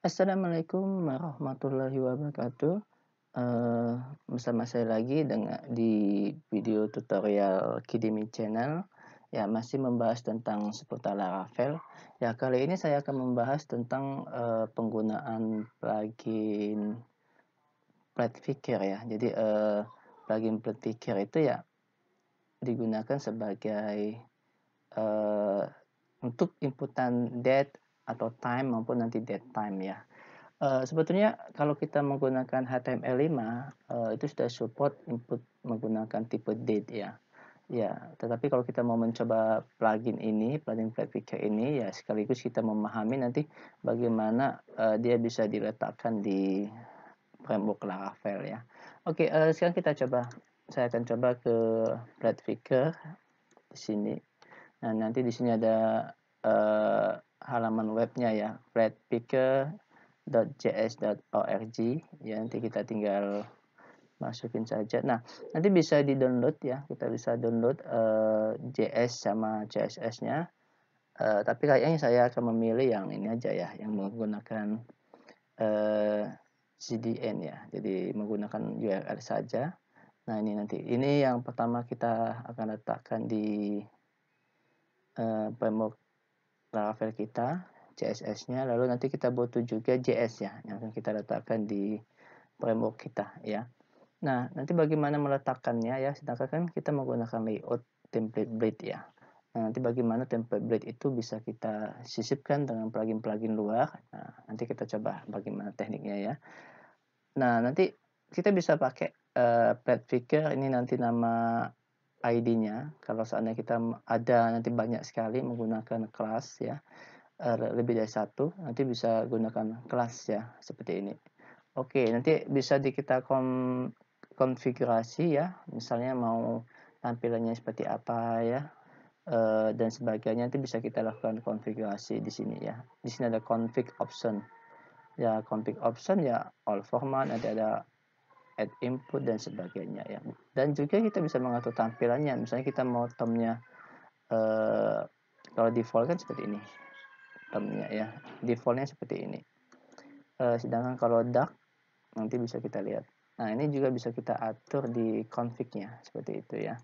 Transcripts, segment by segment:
Assalamualaikum warahmatullahi wabarakatuh. Eee, Bersama saya lagi di video tutorial Kidimi Channel, ya masih membahas tentang seputar Laravel. Ya kali ini saya akan membahas tentang, penggunaan plugin Flatfigure ya. Jadi, plugin Flatfigure itu ya digunakan sebagai, eee, untuk inputan date atau time maupun nanti date time ya. Sebetulnya kalau kita menggunakan HTML5, itu sudah support input menggunakan tipe date ya. Ya, tetapi kalau kita mau mencoba plugin Flatfigure ini, ya sekaligus kita memahami nanti bagaimana, dia bisa diletakkan di framework Laravel ya. Oke, sekarang saya akan coba ke Flatfigure di sini. Nah, nanti di sini ada, halaman webnya ya, flatfigure.js.org ya, nanti kita tinggal masukin saja. Nah, nanti bisa di-download ya, kita bisa download, JS sama CSS-nya, tapi kayaknya saya akan memilih yang ini aja ya, yang menggunakan, eee, CDN ya, jadi menggunakan URL saja. Nah, ini yang pertama kita akan letakkan di, framework Laravel kita, CSS-nya, lalu nanti kita butuh juga JS ya, yang akan kita letakkan di framework kita ya. Nah, nanti bagaimana meletakkannya ya, sedangkan kan kita menggunakan layout template blade ya. Nah, nanti bagaimana template blade itu bisa kita sisipkan dengan plugin-plugin luar. Nah, nanti kita coba bagaimana tekniknya ya. Nah, nanti kita bisa pakai, Flatfigure ini nanti nama ID-nya, kalau seandainya kita ada nanti banyak sekali menggunakan kelas ya, lebih dari satu, nanti bisa gunakan kelas ya, seperti ini. Oke, nanti bisa kita konfigurasi ya, misalnya mau tampilannya seperti apa ya, dan sebagainya, nanti bisa kita lakukan konfigurasi di sini ya. Di sini ada config option. Ya, config option ya all format, ada add input dan sebagainya ya. Dan juga kita bisa mengatur tampilannya, misalnya kita mau tone-nya, kalau default kan seperti ini, tone-nya ya, default-nya seperti ini. Sedangkan kalau dark nanti bisa kita lihat. Nah, ini juga bisa kita atur di config-nya, seperti itu ya.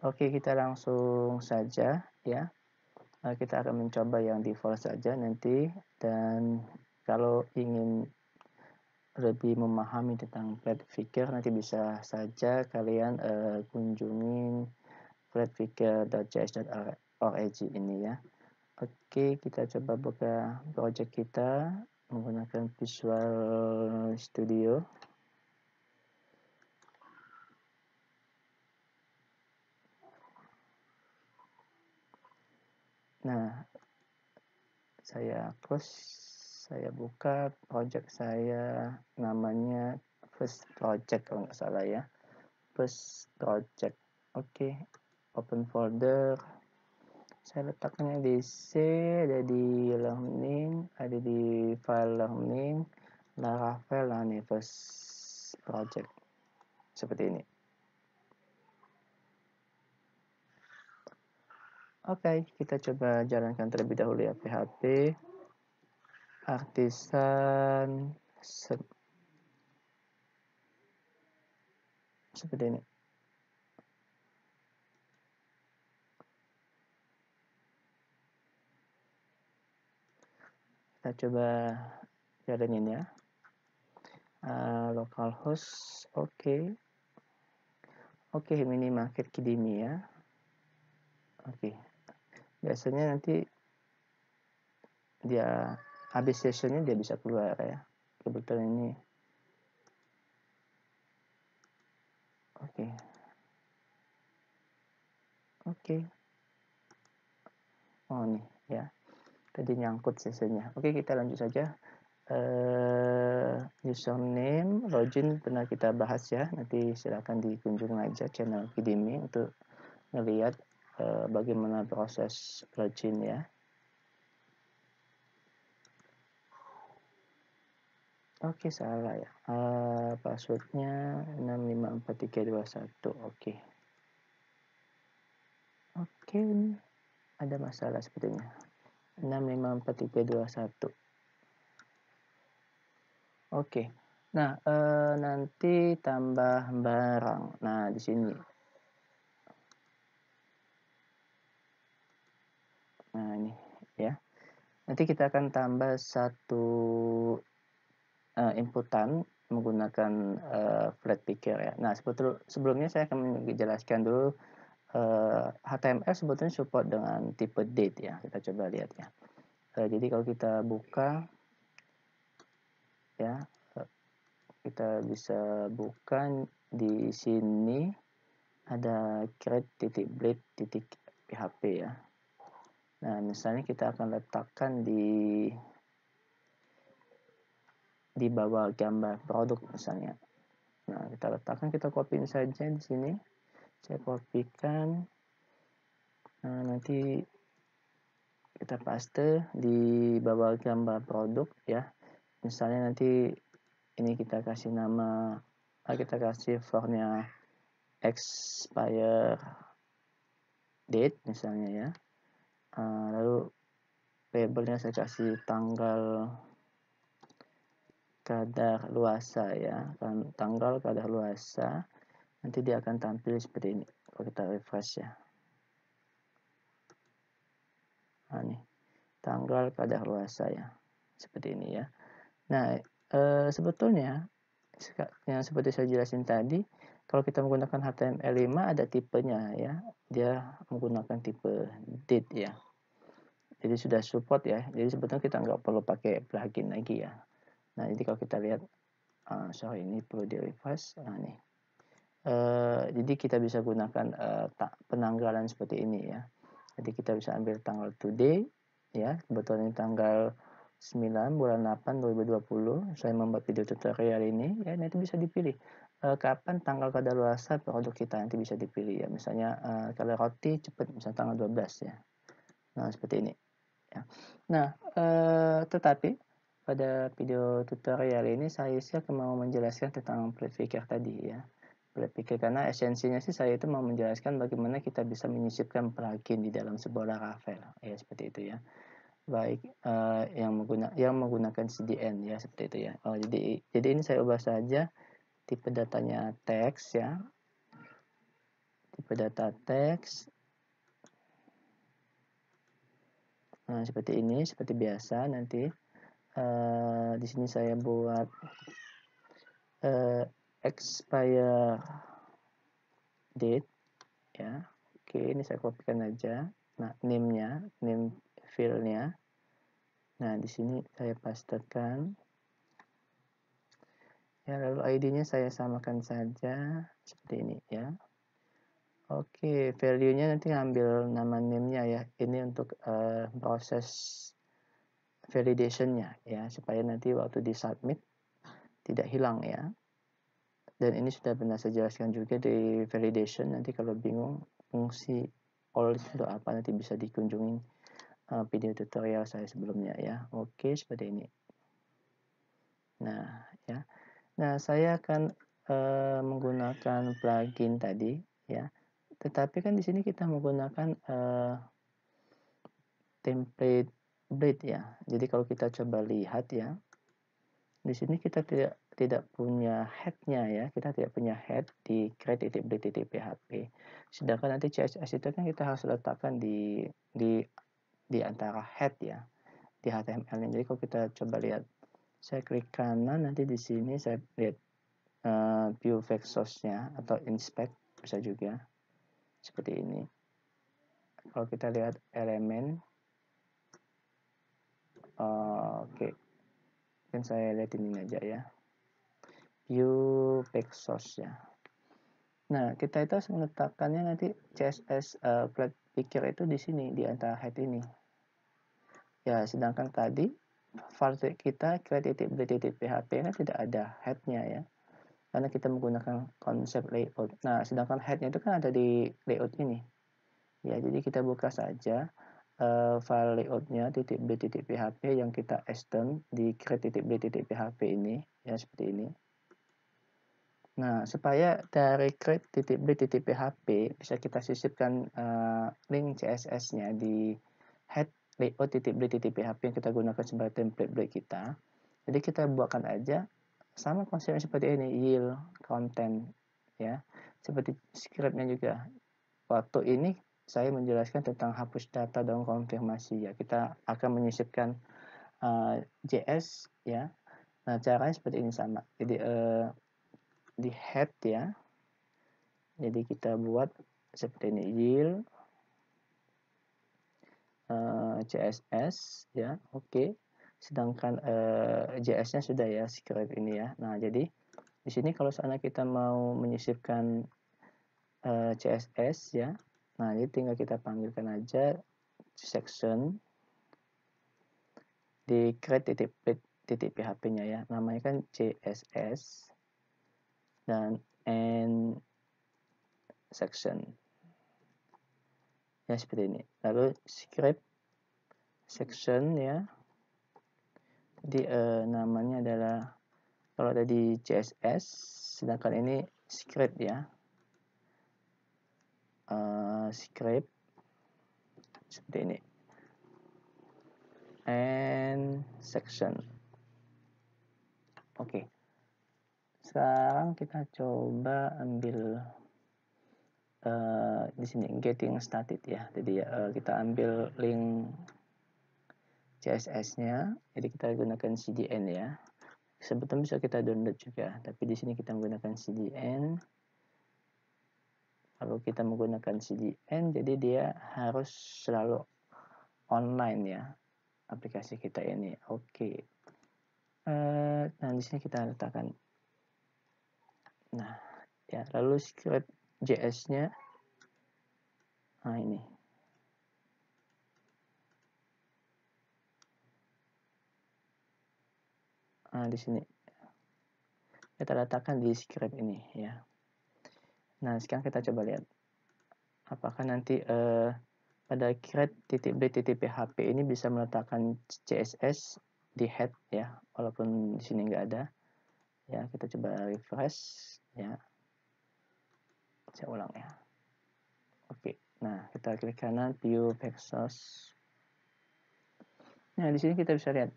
Oke, kita langsung saja ya. Kita akan mencoba yang default saja nanti, dan kalau ingin lebih memahami tentang Flatfigure nanti bisa saja kalian, kunjungin flatfigure.js.org ini ya. Oke, kita coba buka project kita menggunakan Visual Studio. Nah, saya close, saya buka project saya, namanya first project kalau nggak salah ya, first project. Oke, open folder, saya letakkannya di C, ada di learning, ada di file learning, Laravel. Nah, ini first project seperti ini. Oke, kita coba jalankan terlebih dahulu ya, PHP artisan seperti ini. Kita coba jalanin ya. Localhost, oke. Oke, minimarket Kidimi ya. Oke, biasanya nanti dia habis sessionnya dia bisa keluar ya. Kebetulan ini oke. Oke. Oh nih ya, tadi nyangkut sessionnya. Oke, kita lanjut saja. Username, login pernah kita bahas ya. Nanti silakan dikunjung aja channel Kidimi untuk melihat bagaimana proses login ya. Oke, salah ya. Passwordnya 654321. Oke. Oke, ada masalah sepertinya. 654321. Oke. Nah, nanti tambah barang. Nah, di sini. Nah, ini ya. Nanti kita akan tambah satu inputan menggunakan flat picker ya. Nah, sebelumnya saya akan menjelaskan dulu HTML sebetulnya support dengan tipe date ya. Kita coba lihat ya. Jadi kalau kita buka ya, kita bisa buka di sini ada create.blade.php ya. Nah, misalnya kita akan letakkan di bawah gambar produk misalnya. Nah, kita letakkan, kita copy saja di sini. Saya kopikan. Nah, nanti kita paste di bawah gambar produk ya. Misalnya nanti ini kita kasih nama, kita kasih for-nya expire date misalnya ya. Lalu labelnya saya kasih tanggal kadar luasa ya, kan tanggal kadar luasa. Nanti dia akan tampil seperti ini kalau kita refresh ya. Nah, nih tanggal kadar luasa ya, seperti ini ya. Nah, sebetulnya yang seperti saya jelasin tadi, kalau kita menggunakan HTML5 ada tipenya ya, dia menggunakan tipe date ya. Jadi sudah support ya, jadi sebetulnya kita nggak perlu pakai plugin lagi ya. Nah, jadi kalau kita lihat, sorry ini perlu di refresh. Nah, nih. Jadi kita bisa gunakan penanggalan seperti ini ya. Jadi kita bisa ambil tanggal today ya, kebetulan ini tanggal 9 bulan 8 2020 saya membuat video tutorial ini ya. Nanti bisa dipilih kapan tanggal kadaluarsa produk kita, nanti bisa dipilih ya. Misalnya kalau roti cepat misalnya tanggal 12 ya. Nah, seperti ini ya. Nah, tetapi pada video tutorial ini saya akan mau menjelaskan tentang Flatpicker tadi ya. Flatpicker karena esensinya sih saya itu mau menjelaskan bagaimana kita bisa menyisipkan plugin di dalam sebuah Laravel ya, seperti itu ya. Baik yang menggunakan CDN ya, seperti itu ya. Jadi ini saya ubah saja tipe datanya teks ya. Tipe data teks. Nah, seperti ini, seperti biasa nanti. Di sini saya buat expire date ya. Oke, ini saya kopikan aja. Nah, name filenya. Nah, di sini saya pastekan. Ya, lalu ID-nya saya samakan saja seperti ini ya. Oke, value-nya nanti ngambil nama name-nya ya. Ini untuk proses validation-nya ya, supaya nanti waktu di submit tidak hilang ya. Dan ini sudah pernah saya jelaskan juga di validation. Nanti kalau bingung fungsi all itu apa, nanti bisa dikunjungi video tutorial saya sebelumnya ya. Oke, seperti ini. Nah ya. Nah, saya akan menggunakan plugin tadi ya. Tetapi kan di sini kita menggunakan template blade ya. Jadi kalau kita coba lihat ya, di sini kita tidak punya head-nya ya, kita tidak punya head di create.blade.php. Sedangkan nanti CSS itu kan kita harus letakkan di antara head ya, di HTML-nya. Jadi kalau kita coba lihat, saya klik kanan, nanti di sini saya lihat view fact source-nya atau inspect bisa juga seperti ini. Kalau kita lihat elemen, oke, kan saya lihat ini aja ya, view fact source ya. Nah, kita itu harus meletakkannya nanti CSS Flatpicker itu di sini di antara head ini. Ya, sedangkan tadi file kita create.blade.php kan tidak ada head-nya ya, karena kita menggunakan konsep layout. Nah, sedangkan head-nya itu kan ada di layout ini. Ya, jadi kita buka saja file layout-nya .blade.php yang kita extend di create.blade.php ini ya, seperti ini. Nah, supaya dari create.blade.php bisa kita sisipkan link CSS-nya di head layout.blade.php yang kita gunakan sebagai template blade kita. Jadi kita buatkan aja sama konsepnya seperti ini, yield content ya. Seperti scriptnya juga. Waktu ini saya menjelaskan tentang hapus data dan konfirmasi ya. Kita akan menyisipkan JS ya. Nah, caranya seperti ini sama. Jadi di head ya. Jadi kita buat seperti ini, yield CSS ya, oke. Sedangkan JS-nya sudah ya, script ini ya. Nah, jadi di sini kalau seandainya kita mau menyisipkan CSS ya, nah jadi tinggal kita panggilkan aja section di create titik php-nya ya, namanya kan CSS dan end section ya, seperti ini. Lalu script section ya, jadi namanya adalah, kalau ada di CSS, sedangkan ini script ya, script seperti ini, and section. Oke. Sekarang kita coba ambil di sini getting started ya. Jadi kita ambil link CSS-nya. Jadi kita gunakan CDN ya. Sebetulnya bisa kita download juga, tapi di sini kita menggunakan CDN. Kalau kita menggunakan CDN, jadi dia harus selalu online ya, aplikasi kita ini. Oke. Nah, di sini kita letakkan. Nah, ya, lalu script JS-nya. Nah, ini. Nah, di sini kita letakkan di script ini ya. Nah, sekarang kita coba lihat apakah nanti pada create.b.php ini bisa meletakkan CSS di head ya, walaupun di sini nggak ada ya. Kita coba refresh ya, saya ulang ya. Oke, nah kita klik kanan view versus. Nah, di sini kita bisa lihat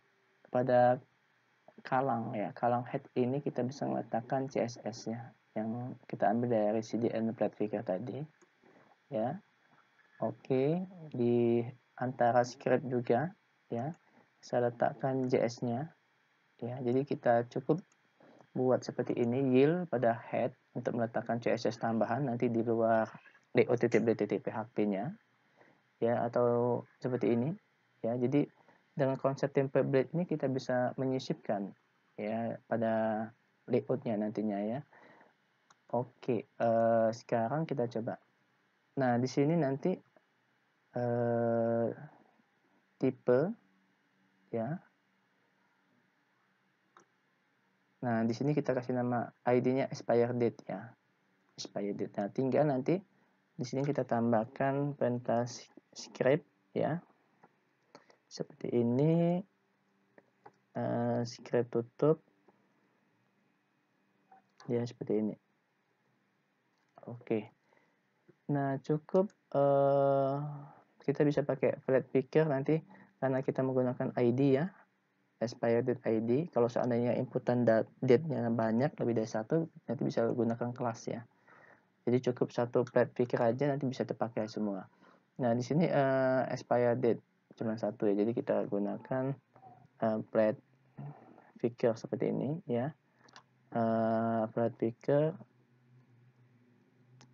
pada kalang ya, kalang head ini kita bisa meletakkan CSS ya, yang kita ambil dari CDN Platfigure tadi ya. Oke, di antara script juga ya, saya letakkan JS-nya ya. Jadi kita cukup buat seperti ini, yield pada head untuk meletakkan CSS tambahan nanti di luar do.php-nya ya, atau seperti ini ya. Jadi dengan konsep template ini kita bisa menyisipkan ya pada layoutnya nantinya ya. Oke, sekarang kita coba. Nah, di sini nanti tipe ya. Nah, di sini kita kasih nama ID-nya expire date ya. Expire date. Nah, tinggal nanti di sini kita tambahkan perintah script ya. Seperti ini. Script tutup ya, seperti ini. Oke. Nah, cukup kita bisa pakai flat picker nanti karena kita menggunakan ID ya, expire date ID. Kalau seandainya inputan date-nya banyak, lebih dari satu, nanti bisa gunakan kelas ya. Jadi cukup satu flat picker aja nanti bisa terpakai semua. Nah, di sini expire date cuma satu ya, jadi kita gunakan flat picker seperti ini ya. Flat picker.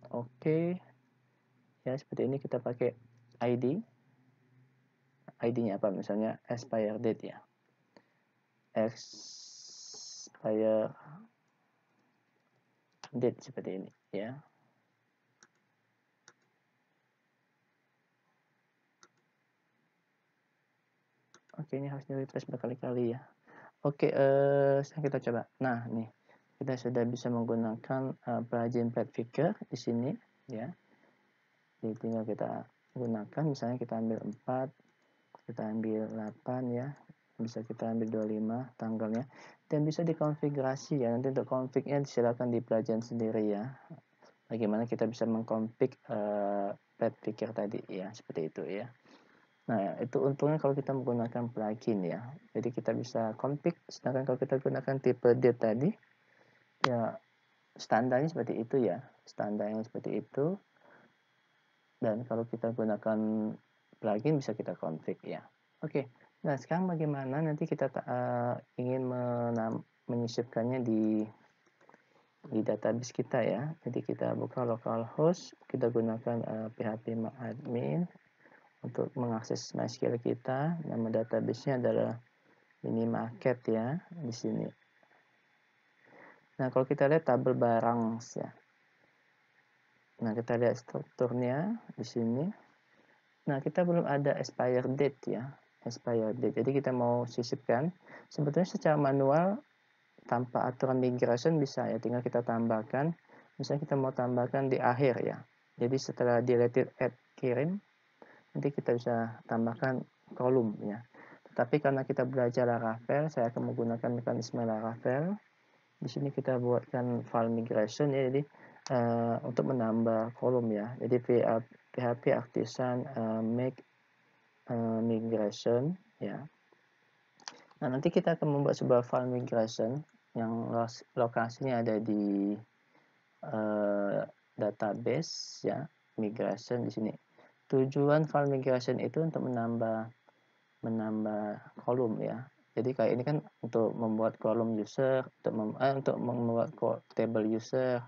Oke. Ya, seperti ini kita pakai ID-nya apa, misalnya expire date ya, expire date seperti ini ya. Oke, ini harus di refresh berkali-kali ya. Oke, sekarang kita coba. Nah, nih kita sudah bisa menggunakan plugin Platfigure di sini ya. Jadi tinggal kita gunakan, misalnya kita ambil 4, kita ambil 8 ya, bisa kita ambil 25 tanggalnya, dan bisa dikonfigurasi ya. Nanti untuk config-nya silakan di plugin sendiri ya, bagaimana kita bisa mengkonfig Platfigure tadi ya, seperti itu ya. Nah, itu untungnya kalau kita menggunakan plugin ya. Jadi kita bisa config, sedangkan kalau kita gunakan tipe date tadi, ya standarnya seperti itu ya. Standarnya seperti itu. Dan kalau kita gunakan plugin bisa kita config ya. Oke. Nah, sekarang bagaimana nanti kita ingin menyisipkannya di database kita ya. Jadi kita buka localhost, kita gunakan php admin untuk mengakses MySQL kita. Nama database-nya adalah minimarket ya di sini. Nah, kalau kita lihat tabel barang ya. Nah, kita lihat strukturnya di sini. Nah, kita belum ada expire date ya. Expire date. Jadi kita mau sisipkan. Sebetulnya secara manual tanpa aturan migration bisa ya. Tinggal kita tambahkan. Misalnya kita mau tambahkan di akhir ya. Jadi setelah deleted add kirim, nanti kita bisa tambahkan kolom ya. Tetapi karena kita belajar Laravel, saya akan menggunakan mekanisme Laravel. Di sini kita buatkan file migration ya. Jadi untuk menambah kolom ya. Jadi PHP artisan make migration ya. Nah, nanti kita akan membuat sebuah file migration yang lokasinya ada di database ya, migration di sini. Tujuan file migration itu untuk menambah kolom ya. Jadi kayak ini kan untuk membuat kolom user, untuk membuat table user,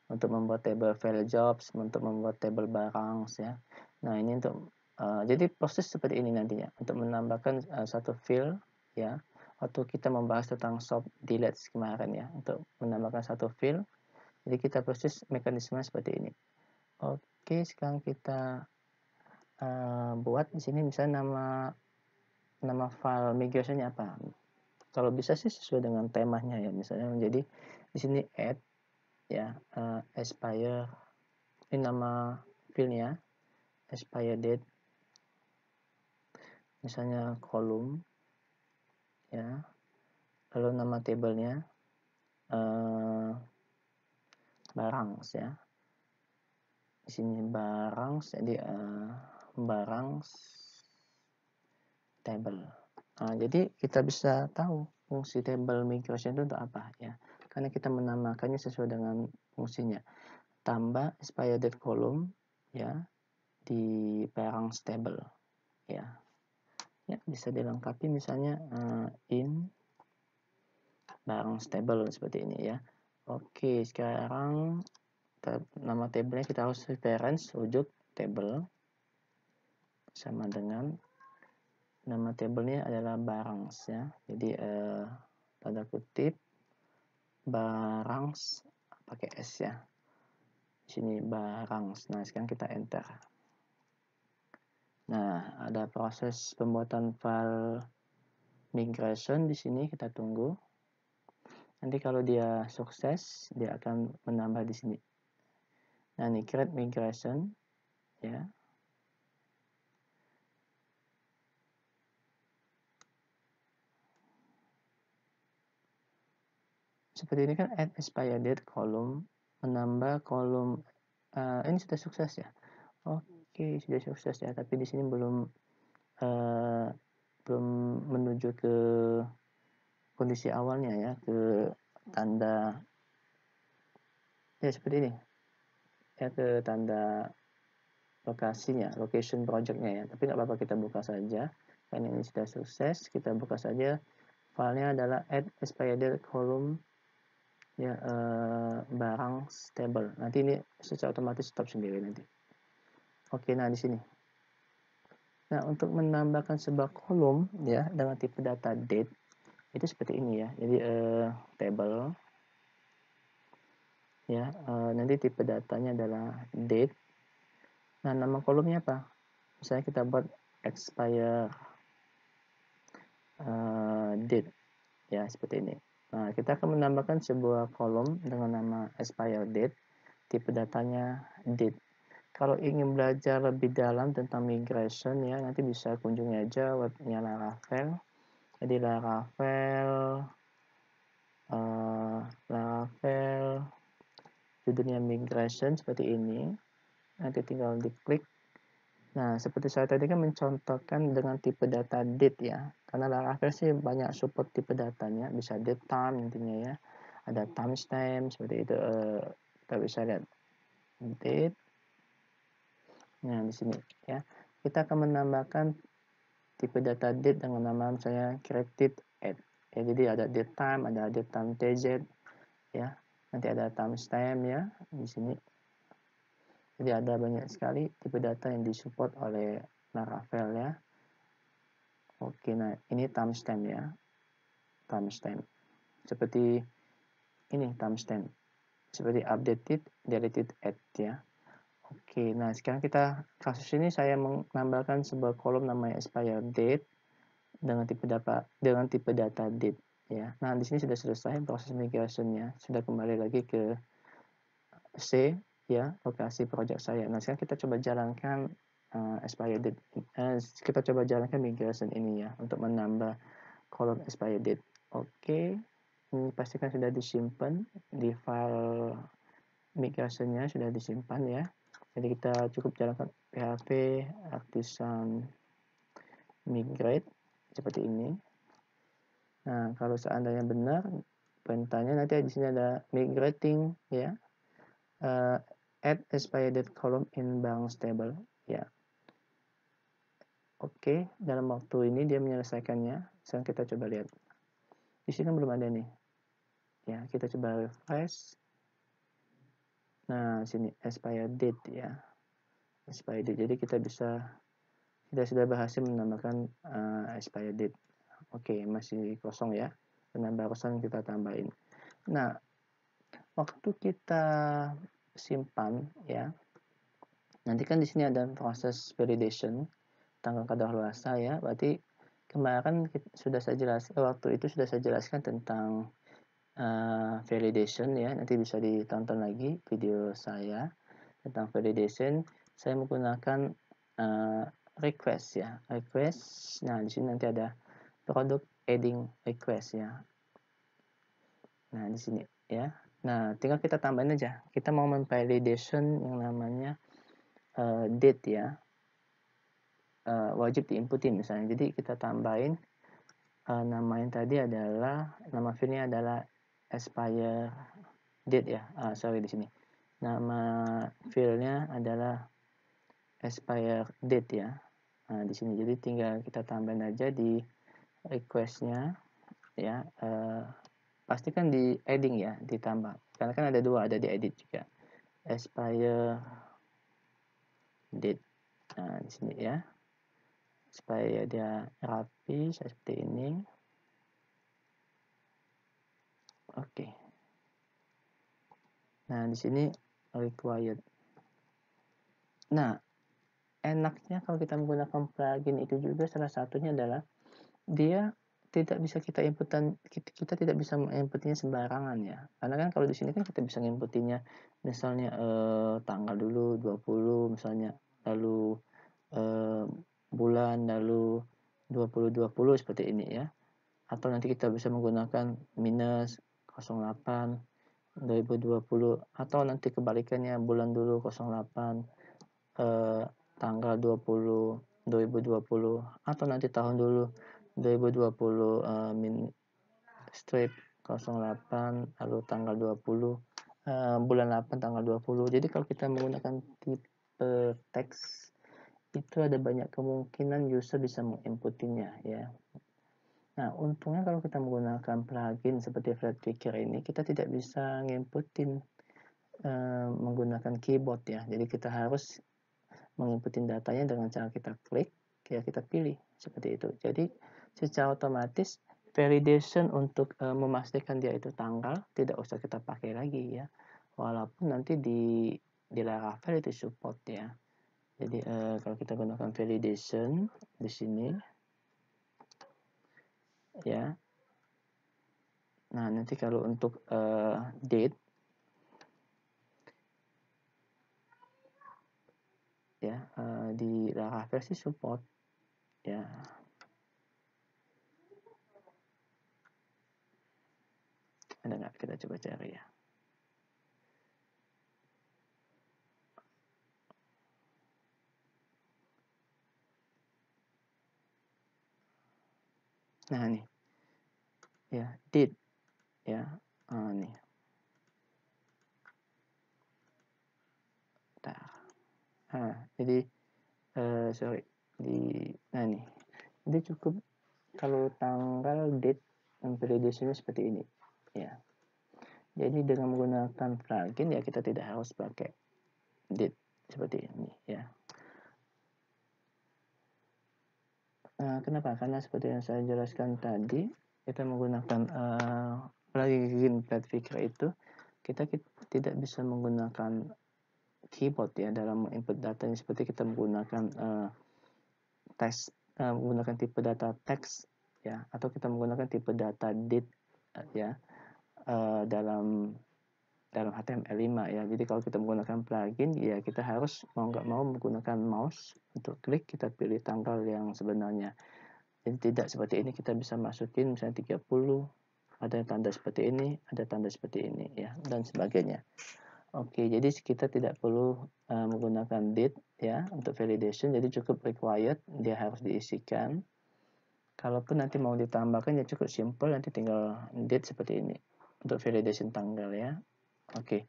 untuk membuat table file jobs, untuk membuat table barang ya. Nah, ini untuk jadi proses seperti ini nantinya untuk menambahkan satu field ya. Waktu kita membahas tentang shop delete kemarin ya, untuk menambahkan satu field. Jadi kita proses mekanisme seperti ini. Oke, sekarang kita buat di sini misalnya nama file migrationnya apa. Kalau bisa sih sesuai dengan temanya ya, misalnya jadi di sini add ya expire, ini nama filenya expire date, misalnya kolom ya, lalu nama tabelnya barang ya, di sini barang, jadi barang table. Nah, jadi kita bisa tahu fungsi table migration itu untuk apa ya, karena kita menamakannya sesuai dengan fungsinya. Tambah expire date column ya di barang table ya. Ya, bisa dilengkapi misalnya in barang table seperti ini ya. Oke, sekarang nama tabelnya kita harus reference wujud table sama dengan nama tabelnya adalah barang ya. Jadi tanda kutip barang pakai S ya. Di sini barang. Nah, sekarang kita enter. Nah, ada proses pembuatan file migration di sini, kita tunggu. Nanti kalau dia sukses, dia akan menambah di sini. Nah, ini create migration ya. Seperti ini kan add expire date column, menambah kolom. Ini sudah sukses ya. Oke, sudah sukses ya, tapi di sini belum menuju ke kondisi awalnya ya, ke tanda ya seperti ini ya, ke tanda lokasinya, location projectnya ya. Tapi nggak apa-apa, kita buka saja karena ini sudah sukses. Kita buka saja, filenya adalah add expired column ya, barang table. Nanti ini secara otomatis stop sendiri nanti. Oke, nah di sini. Nah, untuk menambahkan sebuah kolom ya dengan tipe data date itu seperti ini ya. Jadi table ya, nanti tipe datanya adalah date. Nah, nama kolomnya apa? Misalnya kita buat expire date ya, seperti ini. Nah, kita akan menambahkan sebuah kolom dengan nama expire date, tipe datanya date. Kalau ingin belajar lebih dalam tentang migration ya, nanti bisa kunjungi aja webnya Laravel. Jadi Laravel judulnya migration seperti ini. Nanti tinggal diklik Nah, seperti saya tadi kan mencontohkan dengan tipe data date ya, karena Laravel sih banyak support tipe datanya, bisa date time intinya ya, ada timestamp seperti itu, kita bisa lihat date. Nah, di sini ya, kita akan menambahkan tipe data date dengan nama misalnya created at. Ya, jadi ada date time, ada date time tz ya. Nanti ada timestamp ya di sini. Jadi ada banyak sekali tipe data yang disupport oleh Laravel ya. Oke, nah ini timestamp ya. Timestamp. Seperti ini timestamp. Seperti updated, deleted at ya. Oke, nah sekarang kita kasus ini saya menambahkan sebuah kolom namanya expire date dengan tipe data date ya. Nah, di sini sudah selesai proses migrationnya. Sudah kembali lagi ke C ya, lokasi project saya. Nah, sekarang kita coba jalankan expire date. Kita coba jalankan migration ini ya untuk menambah kolom expire date. Oke. Ini pastikan sudah disimpan di file migrationnya sudah disimpan ya. Jadi kita cukup jalankan php artisan migrate seperti ini. Nah, kalau seandainya benar perintahnya nanti di sini ada migrating ya. Add expired date column in bounds table ya. Oke, dalam waktu ini dia menyelesaikannya. Sekarang kita coba lihat. Di sini belum ada nih. Ya, kita coba refresh. Nah, sini expired date ya. Expired date. Jadi kita sudah berhasil menambahkan expired date. Oke, masih kosong ya. Penambah kosong kita tambahin. Nah, waktu kita simpan ya. Nanti kan di sini ada proses validation tanggal kadaluarsa ya. Berarti kemarin sudah saya jelaskan waktu itu sudah saya jelaskan tentang validation ya. Nanti bisa ditonton lagi video saya tentang validation. Saya menggunakan request ya. Request. Nah, di sini nanti ada product adding request ya. Nah, di sini ya. Nah, tinggal kita tambahin aja. Kita mau memvalidation yang namanya date ya. Wajib diinputin misalnya. Jadi kita tambahin nama yang tadi adalah nama filenya adalah expire date ya. Sorry di sini. Nama filenya adalah expire date ya. Nah, di sini jadi tinggal kita tambahin aja di requestnya ya. Pastikan di adding ya, ditambah. Karena kan ada dua, ada di edit juga. Expire date. Nah, di sini ya. Supaya dia rapi seperti ini. Oke. Nah, di sini required. Nah, enaknya kalau kita menggunakan plugin itu juga salah satunya adalah dia tidak bisa kita tidak bisa menginputnya sembarangan ya. Karena kan kalau di sini kan kita bisa menginputnya misalnya tanggal dulu 20 misalnya, lalu bulan, lalu 2020 seperti ini ya. Atau nanti kita bisa menggunakan minus 08 2020 atau nanti kebalikannya bulan dulu 08 tanggal 20 2020 atau nanti tahun dulu 2020 strip 08 lalu tanggal 20 bulan 8 tanggal 20. Jadi kalau kita menggunakan tipe teks itu ada banyak kemungkinan user bisa menginputinya ya. Nah, untungnya kalau kita menggunakan plugin seperti Flatpicker ini, kita tidak bisa nginputin menggunakan keyboard ya. Jadi kita harus menginputin datanya dengan cara kita klik, ya kita pilih seperti itu. Jadi secara otomatis validation untuk memastikan dia itu tanggal tidak usah kita pakai lagi ya. Walaupun nanti di Laravel itu support ya. Jadi kalau kita gunakan validation di sini ya. Nah, nanti kalau untuk date ya di Laravel sih support ya. Ada nggak, kita coba cari ya. Nah nih ya, did ya, nih jadi sorry nah nih, jadi cukup kalau tanggal, date, dan validation seperti ini ya. Jadi dengan menggunakan plugin ya kita tidak harus pakai date seperti ini ya. Kenapa? Karena seperti yang saya jelaskan tadi, kita menggunakan plugin Flatfigure itu kita tidak bisa menggunakan keyboard ya dalam input datanya, seperti kita menggunakan teks, menggunakan tipe data teks ya, atau kita menggunakan tipe data date ya dalam HTML5 ya. Jadi kalau kita menggunakan plugin ya kita harus mau nggak mau menggunakan mouse untuk klik, kita pilih tanggal yang sebenarnya. Jadi tidak seperti ini, kita bisa masukin misalnya 30, ada tanda seperti ini, ada tanda seperti ini ya, dan sebagainya. Oke, jadi kita tidak perlu menggunakan date ya untuk validation, jadi cukup required, dia harus diisikan. Kalaupun nanti mau ditambahkan ya cukup simple, nanti tinggal date seperti ini untuk validation tanggal ya. Oke,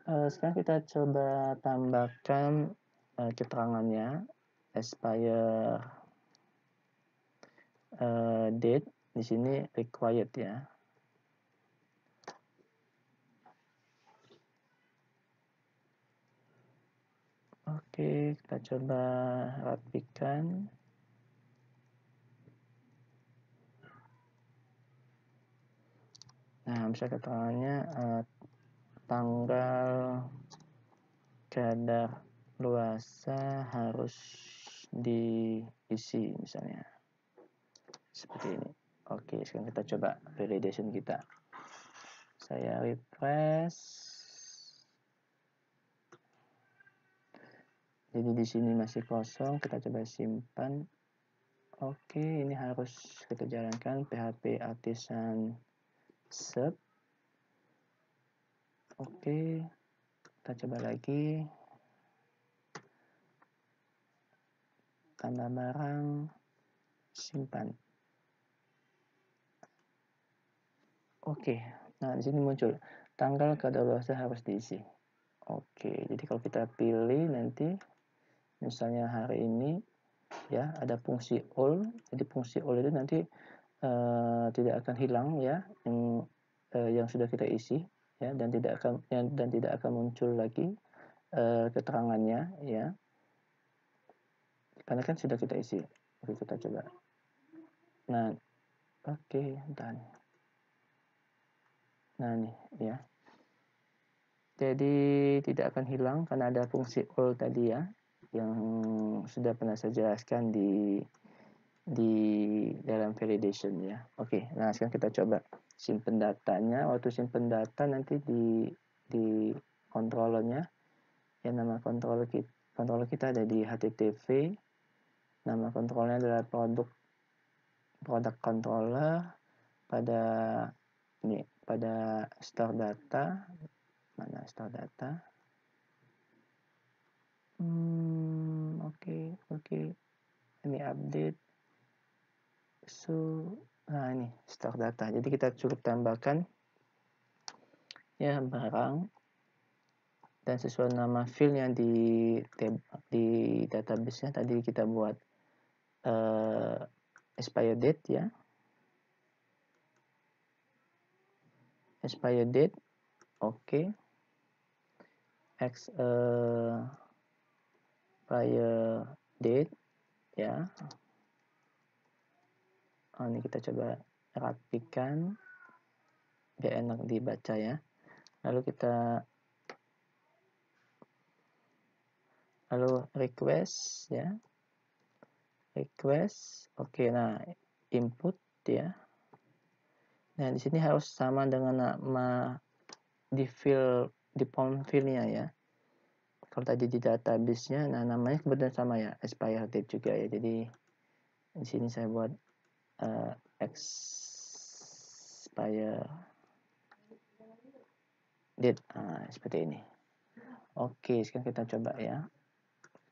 sekarang kita coba tambahkan keterangannya, expire date di sini required ya. Oke, kita coba rapikan. Nah, bisa keterangannya tanggal kadar luarsa harus diisi misalnya seperti ini. Oke, sekarang kita coba validation kita. Saya refresh. Jadi di sini masih kosong, kita coba simpan. Oke, ini harus kita jalankan PHP artisan sub. Oke, kita coba lagi. Tambah barang, simpan. Oke, nah di sini muncul tanggal kadaluarsa harus diisi. Oke, jadi kalau kita pilih nanti misalnya hari ini ya ada fungsi all, jadi fungsi all itu nanti tidak akan hilang ya yang sudah kita isi ya, dan tidak akan muncul lagi keterangannya ya, karena kan sudah kita isi. Oke, kita coba. Nah, oke, dan nah nih ya, jadi tidak akan hilang karena ada fungsi all tadi ya, yang sudah pernah saya jelaskan di dalam validation ya. Oke, nah sekarang kita coba simpen datanya. Waktu simpen data nanti di controllernya ya, nama controller kita ada di HTTP, nama controllernya adalah product controller. Pada store data, mana store data, oke, ini update. Nah ini store data, jadi kita cukup tambahkan ya barang dan sesuai nama filenya di database-nya tadi kita buat expire date ya, expire date. Oke, expire date ya. Ini kita coba rapikan biar enak dibaca ya. Lalu request ya, request. Oke, nah input ya. Nah di sini harus sama dengan nama di form field-nya ya. Kalau tadi di database-nya, nah namanya kebetulan sama ya, expire date juga ya. Jadi di sini saya buat expire date seperti ini. Oke, sekarang kita coba ya,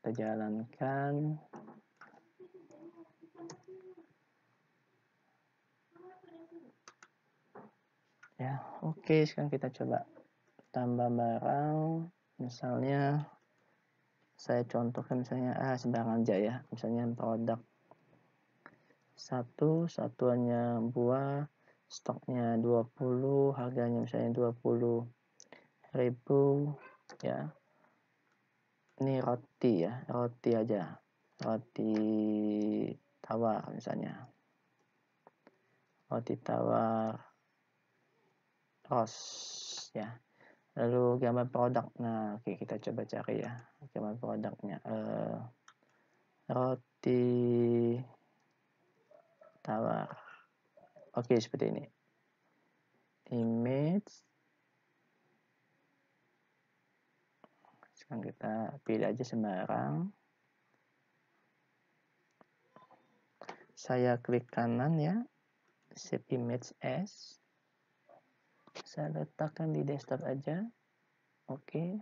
kita jalankan. Ya, oke, sekarang kita coba tambah barang. Misalnya saya contohkan misalnya sembarang aja ya, misalnya produk satuannya buah, stoknya 20, harganya misalnya 20.000 ya. Ini roti ya, roti aja, roti tawar misalnya, roti tawar ros ya. Lalu gambar produk, nah oke, kita coba cari ya gambar produknya, roti tawar. Oke, seperti ini, image. Sekarang kita pilih aja sembarang, saya klik kanan ya, save image as, saya letakkan di desktop aja. Oke,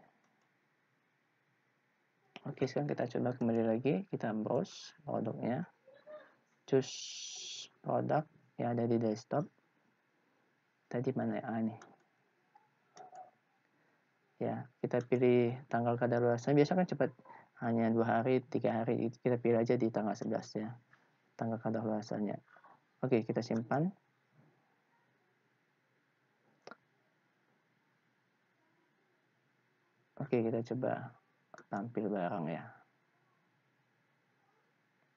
sekarang kita coba kembali lagi, kita browse produknya, choose produk yang ada di desktop. Tadi mana ya? Nih ya, kita pilih tanggal kadaluarsa. Biasa kan cepat, hanya 2 hari 3 hari, kita pilih aja di tanggal 11 ya, tanggal kadaluarsanya. Oke, kita simpan. Oke, kita coba tampil barang ya,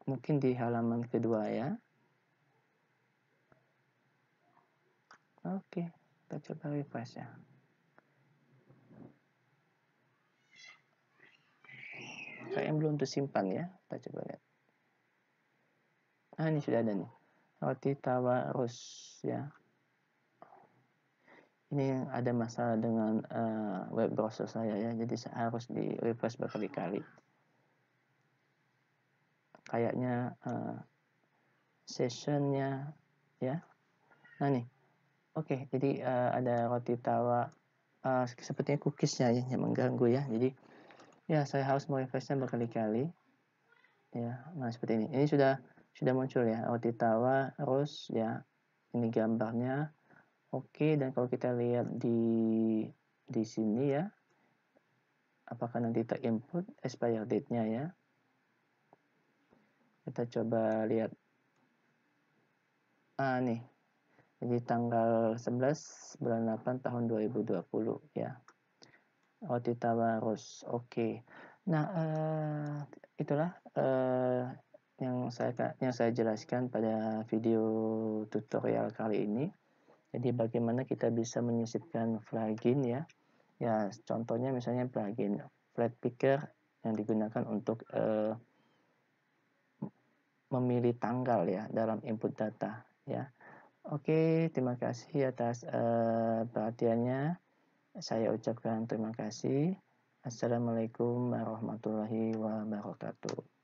mungkin di halaman kedua ya. Oke, kita coba refresh ya. Kayaknya belum tersimpan ya, kita coba lihat. Ini sudah ada nih, roti tawar ros ya. Ini ada masalah dengan web browser saya ya, jadi saya harus di refresh berkali-kali. Kayaknya sessionnya ya. Nah nih, oke, jadi ada roti tawar, sepertinya cookiesnya ya yang mengganggu ya. Jadi ya saya harus merefreshnya berkali-kali ya. Nah seperti ini. Ini sudah muncul ya, roti tawar ros ya. Ini gambarnya. Oke, dan kalau kita lihat di sini ya, apakah nanti terinput expire date-nya ya. Kita coba lihat. Nih. Jadi tanggal 11 bulan 8 tahun 2020 ya. Roti tawar ros. Oke. Nah, itulah yang saya jelaskan pada video tutorial kali ini. Jadi bagaimana kita bisa menyisipkan plugin ya. Ya, contohnya misalnya plugin Flag Picker yang digunakan untuk memilih tanggal ya dalam input data ya. Oke, terima kasih atas perhatiannya. Saya ucapkan terima kasih. Assalamualaikum warahmatullahi wabarakatuh.